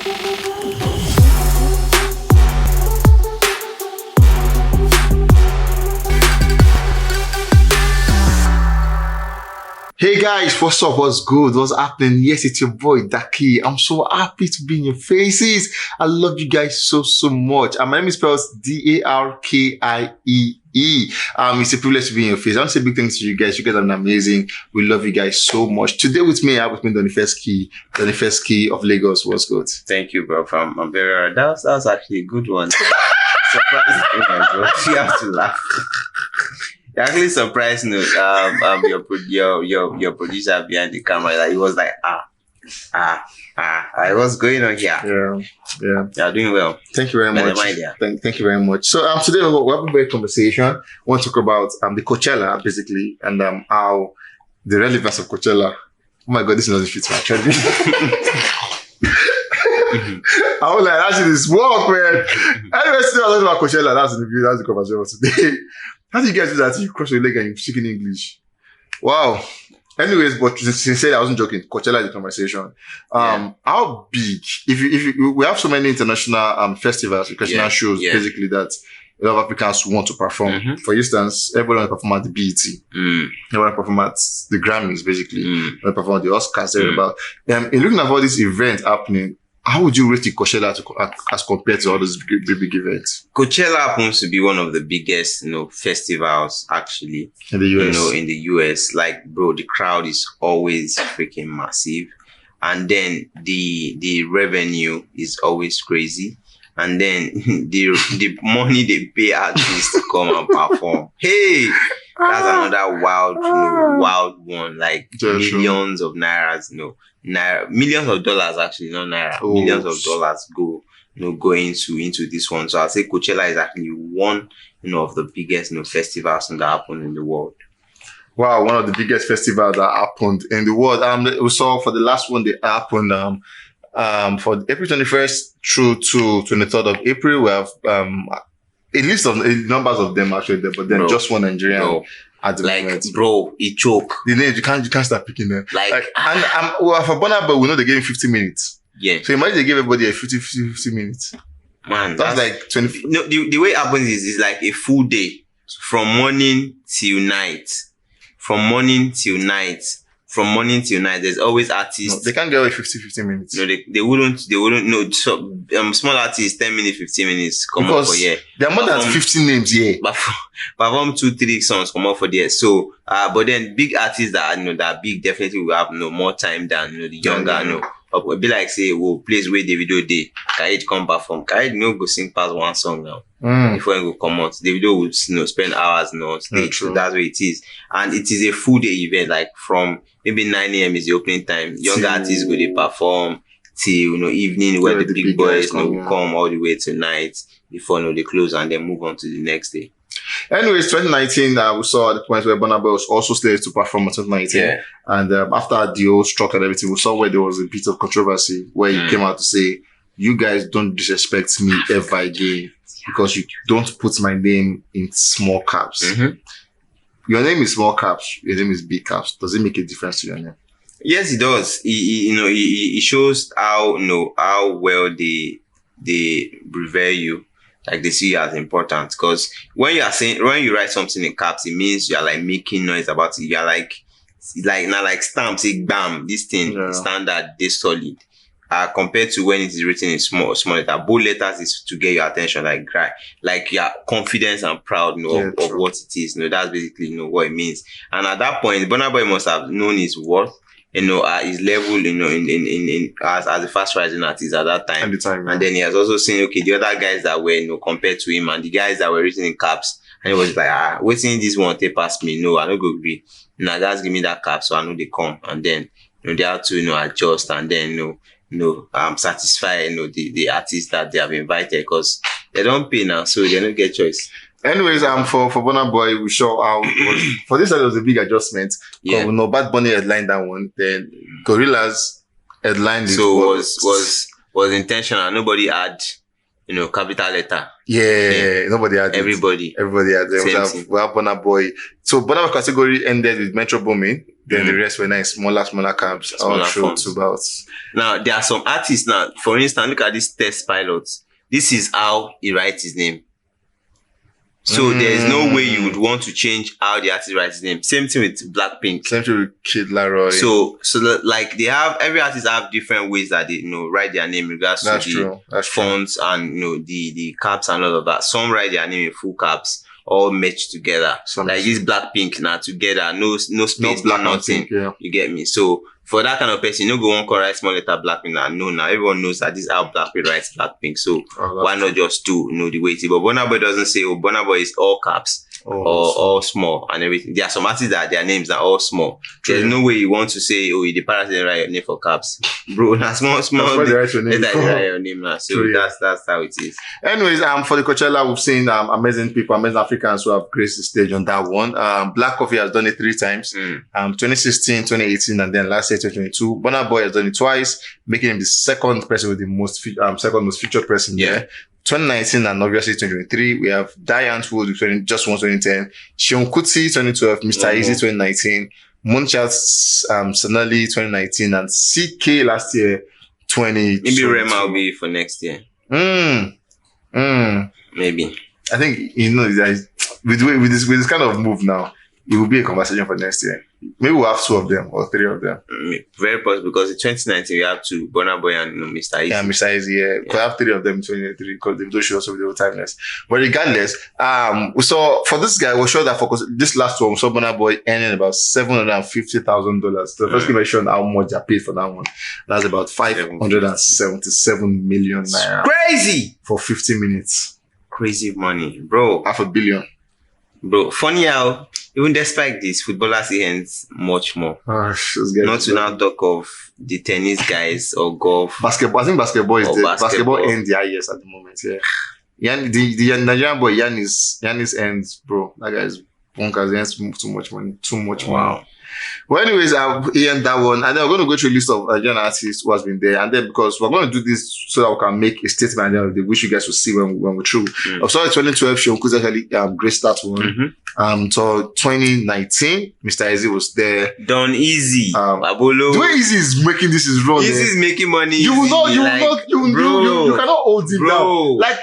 Hey guys, what's up? What's good? What's happening? Yes, it's your boy Daki. I'm so happy to be in your faces. I love you guys so much. And my name is spelled Darkie. It's a privilege to be in your face. I want to say big thanks to you guys. You guys are amazing. We love you guys so much. Today with me, I have with me WIZKID of Lagos. What's good? Thank you, bro. I'm very that was actually a good one. Surprised me, bro. You have to laugh. You're actually surprised, your producer behind the camera, like, he was like, what's going on here? Yeah. You're doing well. Thank you very much. Thank you very much. So today we're having a great conversation. We want to talk about the Coachella, basically, and how the relevance of Coachella. Oh my God, this doesn't fit actually. I was like, actually, this work, man. Anyway, still talking about Coachella. That's the conversation for today. How do you guys do that? You cross your leg and you speak in English. Wow. Anyways, but sincerely, I wasn't joking. Coachella is the conversation. How big? If we have so many international festivals, international shows, basically, that a lot of Africans want to perform. Mm-hmm. For instance, everyone wants to perform at the BET. Everyone perform at the Grammys, basically. Everyone perform at the Oscars. In looking at all these events happening, how would you rate the Coachella as compared to all those big events? Coachella happens to be one of the biggest, festivals actually in the US. In the US, like, bro, the crowd is always freaking massive, and then the revenue is always crazy, and then the money they pay artists to come and perform. Hey, that's another wild one. Like millions of nairas, millions of dollars actually, not naira. Millions of dollars go into this one. So I'll say Coachella is actually one of the biggest festivals that happen in the world. Wow, one of the biggest festivals that happened in the world. We saw for the last one that happened for April 21st through to 23rd of April. We have a list of numbers of them actually there, but then just one Nigerian. At the moment. Bro, it choke. The names you can't start picking them. And for Burna Boy, we know they gave him 50 minutes. Yeah. So imagine they gave everybody a 50 minutes. Man, that's like 20. No, the way it happens is like a full day, from morning till night. There's always artists. No, they can't get away 50 minutes. No, they wouldn't. No, so small artists 10 minutes, 15 minutes come up for there are more than 15 names here. Perform 2-3 songs come up for there. So but then big artists that are big definitely will have more time than the younger. But it'll be like, say, place where Davido day. Khalid come perform. Khalid go sing past one song now. Before he go come out. Davido would spend hours on stage. So that's what it is. And it is a full day event, like from maybe 9 a.m. is the opening time. Younger artists go they perform till evening, where the big boys will come all the way to night before they close and then move on to the next day. Anyways, 2019, we saw at the point where Burna Boy was also slated to perform in 2019. Yeah. And after the whole struck and everything, we saw where there was a bit of controversy where he came out to say, you guys don't disrespect me ever again because you don't put my name in small caps. Mm-hmm. Your name is small caps, your name is big caps. Does it make a difference to your name? Yes, it does. It shows how well they revere you. Like they see you as important, because when you write something in caps, it means you are like making noise about it. You are like stamps, bam, this thing standard, this solid. Compared to when it is written in small letter, bold letters is to get your attention, like you are confident and proud of what it is. That's basically what it means. And at that point, Burna Boy must have known his worth. His level, as a fast rising artist at that time. And then he has also seen, the other guys that were, compared to him, and the guys that were written in caps, and he was like, waiting this one take past me. No, I don't go agree. Guys give me that cap, so I know they come. And then, they have to, adjust and then, satisfy, the artists that they have invited, because they don't pay now, so they don't get choice. Anyways, for Burna Boy, we saw how it was, for this side, it was a big adjustment. Yeah. Bad Bunny headlined that one. Then Gorillaz headlined it. So was intentional. Nobody had capital letter. Yeah, nobody had it. Everybody had it. We have Burna Boy. So Burna Boy category ended with Metro Boomin. Then the rest were nice, smaller cabs. All show to about. Now there are some artists now. For instance, look at this Test Pilot. This is how he writes his name. So there's no way you would want to change how the artist writes his name. Same thing with Blackpink. Same thing with Kid Laroi. So like they have, every artist have different ways that they write their name in regards to the fonts and the caps and all of that. Some write their name in full caps, all matched together. Like this Blackpink now together, no space, no nothing. Yeah. You get me? So for that kind of person, you go on write small letter Blackpink now. Everyone knows that this is how Blackpink writes Blackpink. So why not just do the way it is? But Burna Boy doesn't say, Burna Boy is all caps or all small and everything. There are some artists that their names are all small. True. There's no way you want to say, the parents didn't write your name for caps. Bro, that's small. That's why they write your name. They write your name now. So true, that's how it is. Anyways, for the Coachella, we've seen amazing people, amazing Africans who have graced the stage on that one. Black Coffee has done it 3 times. 2016, 2018, and then last year 2022. Burna Boy has done it twice, making him the second person with the second most featured person there. 2019 and obviously 2023, we have Diane Wood just won 2010, Seun Kuti 2012, Mr. Easy 2019, Moonchild Sonali 2019, and CK last year 2020. Maybe Rema will be for next year. Maybe. I think with this kind of move now, it will be a conversation for next year. Maybe we'll have 2 of them or 3 of them. Very possible, because in 2019 we have 2, Burna Boy and Mr. Easy. Yeah, Mr. Easy, yeah. We have 3 of them in 2023 because they should also be the timeless. But regardless, we saw for this guy, we showed that for this last one, we saw Burna Boy earning about $750,000. So first mention how much I paid for that one. That's about 577 million naira. Crazy! For 50 minutes. Crazy money, bro. $500 million. Bro, funny how even despite this, footballers earns much more. Not to now talk of the tennis guys or golf. Basketball. I think basketball is the basketball ends the highest at the moment. Yeah. The Nigerian boy Giannis ends, bro. That guy is bonkers. He earns too much money. Too much money. Well, anyways, he ended that one, and then we're going to go through a list of Nigerian artists who has been there, and then because we're going to do this so that we can make a statement at the end of the day, which you guys will see when we're through. So in 2012, Seun Kuti actually graced that one. So 2019, Mr. Easy was there. Don Easy, Abolo. The way Easy is making this is wrong. Easy is making money. You cannot hold him down. Like,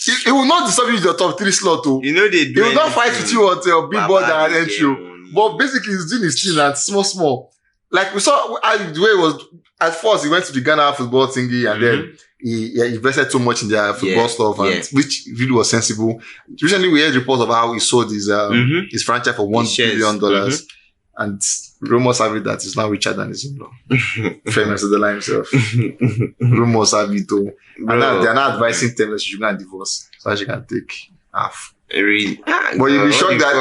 it will not disturb you in your top 3 slot too. They do. He will not fight with you until Billboard and entry. But basically, he's doing his thing and small. Like we saw the way it was at first, he went to the Ghana football thingy and then he invested too much in their football stuff, and which really was sensible. Recently, we heard reports of how he sold his franchise for $1 billion. And rumors have it that he's now richer than his in-law. Famous to the line himself. Rumors have it too. And now they're not advising them that she should not divorce so that she can take half. Really? But you'll be shocked that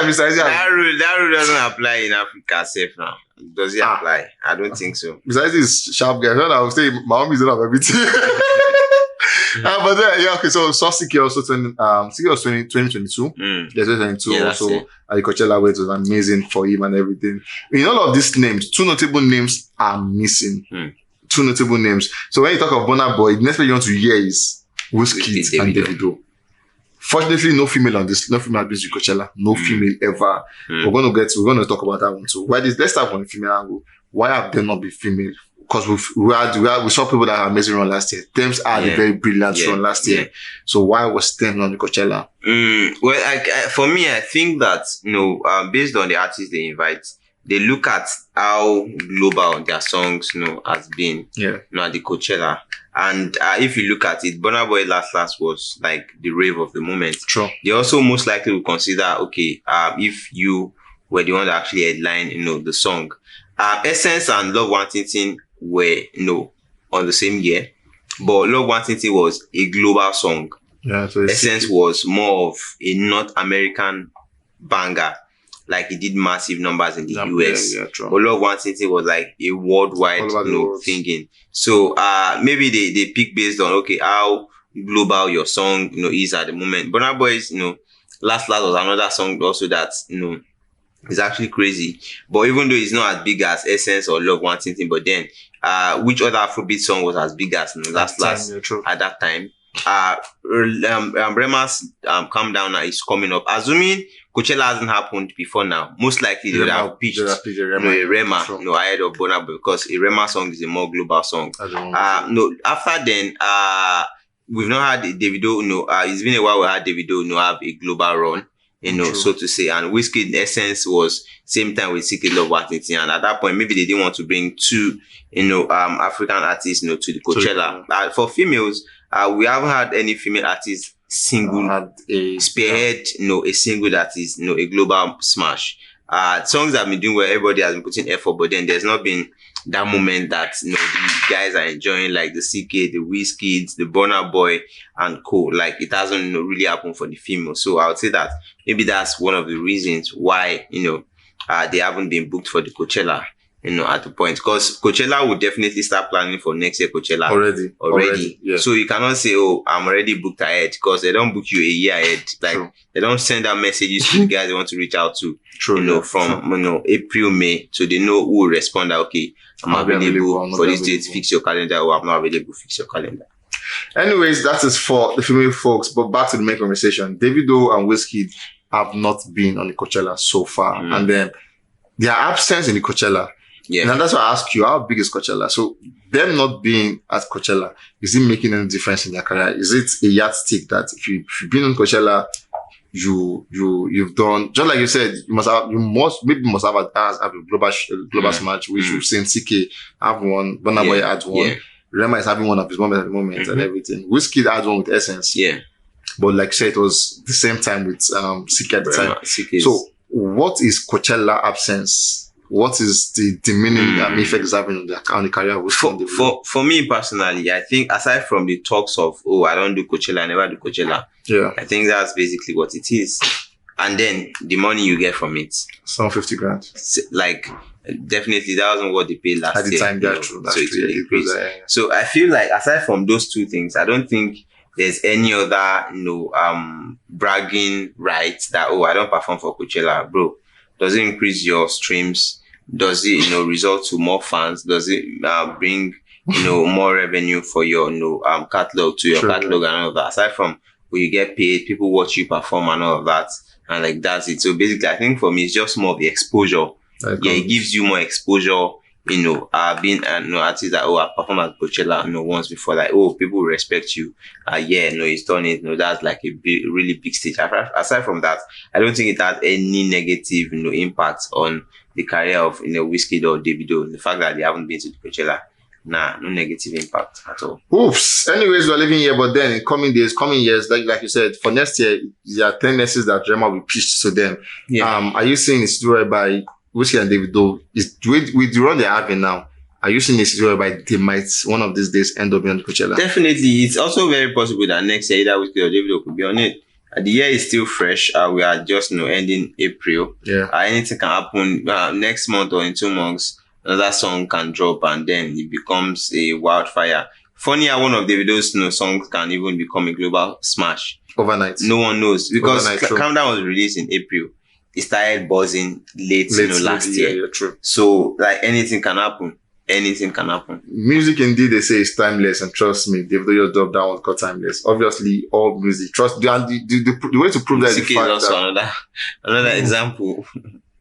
Mr. Easy that rule doesn't apply in Africa safe now. Does it apply? I don't think so. Mr. Easy is sharp guy. I would say my mom is not have everything. But then, okay, so CK also 2022. Yes, 2022 also at the Coachella, where it was amazing for him and everything. In all of these names, 2 notable names are missing. 2 notable names. So when you talk of Burna Boy, the next thing you want to hear is WIZKID and DAVIDO. Fortunately, no female on this. No female at Coachella. No female ever. We're going to talk about that one too. Let's start from the female angle. Why have they not been female? Because we saw people that had amazing run last year. Thames had a very brilliant run last year. So why was Thames on the Coachella? Well, for me, I think that based on the artists they invite, they look at how global their songs has been. At the Coachella. And if you look at it, Burna Boy last was like the rave of the moment. Sure. They also most likely will consider, if you were the one that actually headline, the song. Essence and Love Wanting were, on the same year. But Love Wanting was a global song. Yeah, so Essence was more of a North American banger. Like it did massive numbers in the US. But Love Wanting was like a worldwide thinking. So maybe they pick based on how global your song is at the moment. Burna Boy's Last was another song also that is actually crazy. But even though it's not as big as Essence or Love Wanting, but then which other Afrobeat song was as big as Last at that time? Rema's Calm Down Now is coming up. Assuming Coachella hasn't happened before now, most likely they would have pitched a Rema ahead of Burna Boy, because a Rema song is a more global song. After then, we've not had Davido. It's been a while we had Davido have a global run, so to say. And WIZKID, in essence, was same time with Secret Love Washington. And at that point, maybe they didn't want to bring two, African artists, to the Coachella. For females, we haven't had any female artists spearhead, a single that is, a global smash. Songs have been doing where everybody has been putting effort, but then there's not been that moment that the guys are enjoying, like the CK, the WIZKID, the Burna Boy, and co. Like, it hasn't really happened for the female. So I would say that maybe that's one of the reasons why they haven't been booked for the Coachella. At the point, because Coachella will definitely start planning for next year Coachella already. Yeah. So you cannot say, oh, I'm already booked ahead, because they don't book you a year ahead. Like, they don't send out messages to the guys they want to reach out to. From April, May, so they know who will respond that, okay, I'm available for this date, fix your calendar, or I'm not available, fix your calendar. Anyways, that is for the female folks. But back to the main conversation. Davido and WIZKID have not been on the Coachella so far, and then their absence in the Coachella. Yeah. And that's why I ask you, how big is Coachella? So them not being at Coachella, is it making any difference in their career? Is it a yardstick that if you've been on Coachella, you've done, just like you said, you must have a global smash, which we've seen CK have one, Burna Boy had one, Rema is having one of his moments at the moment and everything. WIZKID had one with Essence. Yeah. But like I said, it was the same time with CK at the time. So what is Coachella absence? What is the demeaning effect it's having on the career? For me personally, I think aside from the talks of, I don't do Coachella, I never do Coachella. Yeah. I think that's basically what it is. And then the money you get from it. Some 50 grand. Like, definitely that wasn't what they paid last year. At the time, that's true. That's true. So I feel like aside from those two things, I don't think there's any other, bragging rights that, I don't perform for Coachella, bro. Does it increase your streams? Does it, result to more fans? Does it bring, more revenue for your, catalog to your catalog and all of that? Aside from when you get paid, people watch you perform and all of that, and like that's it. So basically, I think for me, it's just more of the exposure. It gives you more exposure. Being an artist that I performed at Coachella, once before, like, people respect you. He's done it. That's like a really big stage. Aside from that, I don't think it has any negative, impact on the career of WIZKID or Davido. The fact that they haven't been to the Coachella, no negative impact at all. Oops. Anyways, we're living here, but then in coming years, like you said, for next year, there are tendencies that Rema will pitch to them. Yeah. Are you seeing a situation by WIZKID and Davido with the run they're having now? Are you seeing a situation whereby they might one of these days end up being on the Coachella? Definitely. It's also very possible that next year either WIZKID or Davido could be on it. The year is still fresh. We are just ending April. Yeah. Anything can happen. Next month or in 2 months, another song can drop and then it becomes a wildfire. Funny how one of Davido's songs can even become a global smash overnight. No one knows, because Calm Down was released in April. It started buzzing late last year. Yeah, true. So like anything can happen. Anything can happen. Music, indeed, they say is timeless, and trust me, Davido just dropped that one called Timeless. Obviously, all music. Trust the way to prove that is the fact also that another example.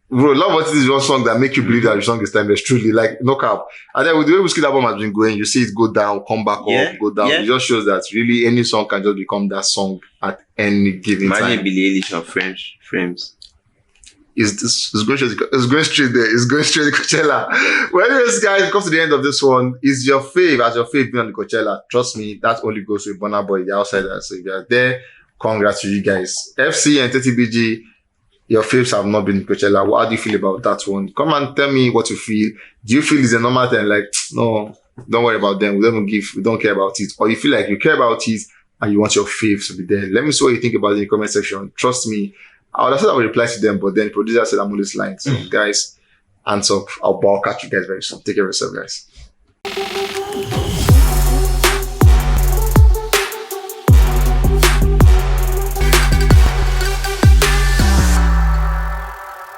Bro, Love What It Is one song that make you believe that the song is timeless. Truly, like no cap. And then with the way WIZKID album has been going, you see it go down, come back up, go down. It just shows that really any song can just become that song at any given time. Imagine Billie Eilish on Frames. It's going straight there. It's going straight to Coachella. Well, anyways, guys, come to the end of this one. Is your fave, as your fave, being on the Coachella? Trust me, that only goes with Burna Boy, the outsiders. So if you're there, congrats to you guys. FC and 30BG, your faves have not been in Coachella. How do you feel about that one? Come and tell me what you feel. Do you feel it's a normal thing? Like, no, don't worry about them. We don't care about it. Or you feel like you care about it and you want your faves to be there. Let me see what you think about it in the comment section. Trust me. I would have said I would reply to them, but then the producer said I'm on this line. So guys, hands up. I'll catch you guys very soon. Take care of yourself, guys.